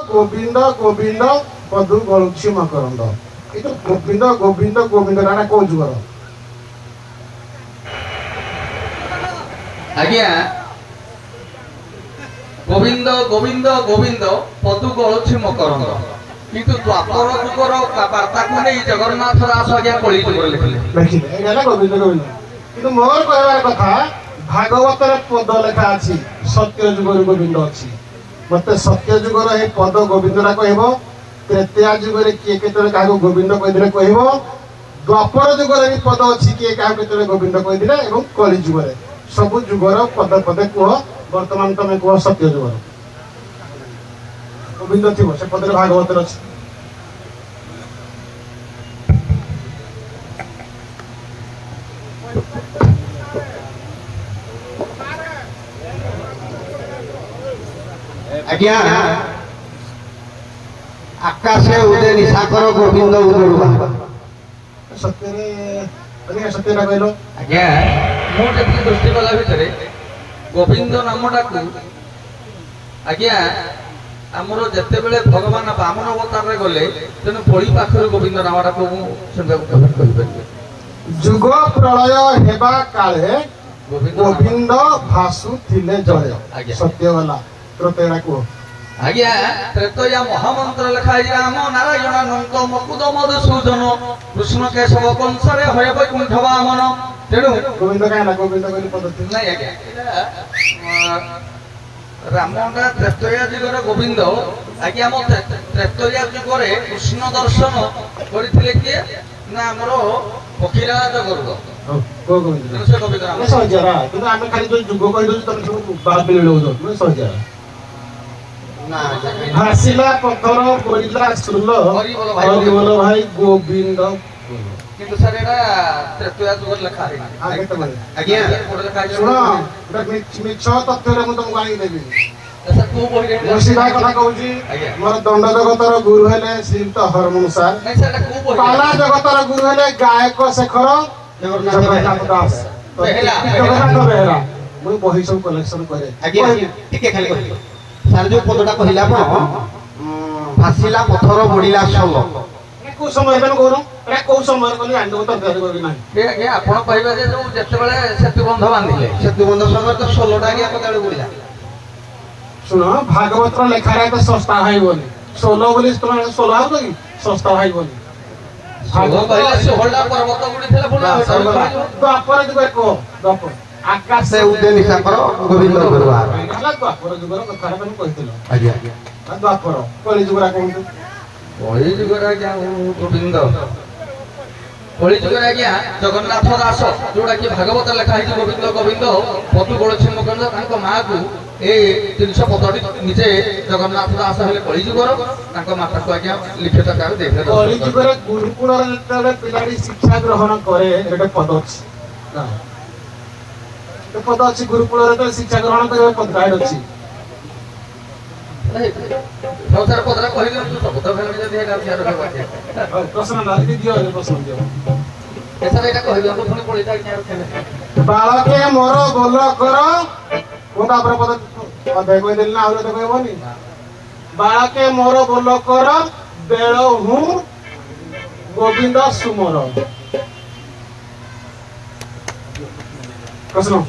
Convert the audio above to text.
गोविंद गोविंद पदु गलुछि मकरंद ये तो गोविंद गोविंद गोविंद राणा को जुगर आज्ञा गोविंद गोविंद गोविंद पदु गलुछि मकरंद किंतु द्वापर जुगर वार्ता को नहीं जगन्नाथ दास आज्ञा कली जुगर लिखिले एला गोविंद गोविंद किंतु मोर कहबार कथा भागवत रे पद लेखा अछि सत्य जुगर गोविंद अछि मते सत्य जुगर हे पद गोविंद रा कहबो त्रेतया जुगर किए केतरे कागो गोविंद कहि दिले कहबो द्वापर जुगर रे पद अछि किए कागो केतरे गोविंद कहि दिले एवं कली जुगर सब जुगर पद पद को वर्तमान तमे को सत्य जुगर गोविंद थिबो से पद रे भागवत रे अछि आज्ञा आकाशे उदय निशाकर गोविंद उदरुवा सत्य रे अरे सत्य ना कहलो आज्ञा मो जति दृष्टि वाला भितरे गोविंद नामटा को आज्ञा हमरो जते बेले भगवान बामन अवतार रे गले तेनु पड़ी पाखर गोविंद नामटा को सुनबा कमेंट करिबे जुग प्रलय हेबा काले गोविंद भासु थिले जय सत्य वाला त्रेतया को आज्ञा त्रेतया महामंत्र लिखा राम नारायण अनंत मकुद मधुसूदन कृष्ण केशव कंसरे हय वैकुंठ वामन तेणु गोविंद काना गोविंद कहली पद्धति नहीं आज्ञा रामटा त्रेतया जुगर गोविंद आज्ञा हम त्रेतया जुगरे कृष्ण दर्शन करथिले किए ना हमरो पखीराज गरुड़ को गोविंद से गोविंद राम सहजरा किंतु आमे खाली जो जुग कहि दो तने सब बात बिले हो दो सहजरा ना भासिला पत्थर परिला सुरल हरि बोल भाई गोविंद किंतु सर एटा त्रेतया जुगर लिखा है आगे तो आज्ञा सुनो मिछ तथ्य रे मु तुमको आनी देबी ऐसा को बोल रे मैं सीधा कथा कहू छी मोर दंड जगतर गुरु हेले श्रीत हरमन सार नहीं सर को बोल पाला जगतर गुरु हेले गायक शेखर जगन्नाथ दास जगन्नाथ बेहरा मु बही सब कलेक्शन करे आज्ञा टिके खाली कहि सार जो पदटा कहिला आपण भासिला पत्थर बढिला सल को समय बेन करू एटा को समय कली आंडो तो तयार करी नाही ए आज्ञा आपण कहबा जे जो जते बेले सेतु बंध बांधिले सेतु बंध समय तो 16टा आज्ञा कदाळे बढिला सुनो भागवत रो लेखा रे तो सस्ता भाई बोली 16 बोली तुम 16 हो गई सस्ता भाई बोली भागवत कहले 16टा पर्वत गुडी थेले बोला द्वापर जुग को द्वापर आकाश से उदय निशाकर गोविंद उदरुवा हला द्वापर जुग रो कथा रे कहितलो आज्ञा आज्ञा द्वापर कली जुग रा कोन कली जुग रा क्या गोविंद कली जुग रा क्या जगन्नाथ दास जोडा कि भागवत लेखा है गोविंद गोविंद पदु गलछि मकरंद तांको मां को ए 300 पदडी निजे जगन्नाथ दास हेले कली जुगर तांको माता को आज्ञा लिखित आकार देले कली जुग रे गुरुकुल रे जेते पिलाडी शिक्षा ग्रहण करे एटा पद अछि तो पद अछि गुरुकुल रे तो शिक्षा ग्रहण करे पद गाइड अछि सर पदरा कहि दे तो पद भेल जे हेला बिहार के बाटे प्रश्न ना दियो प्रश्न दियो ऐसा एटा कहि दे पुनी पळि जाय क्या खेले बालके मोर बोल कर कोटा पर पद अध्याय कहि देली ना आउरे तो कहबोनी बालके मोर बोल कर बेळ हूं गोविंद सुमर प्रश्न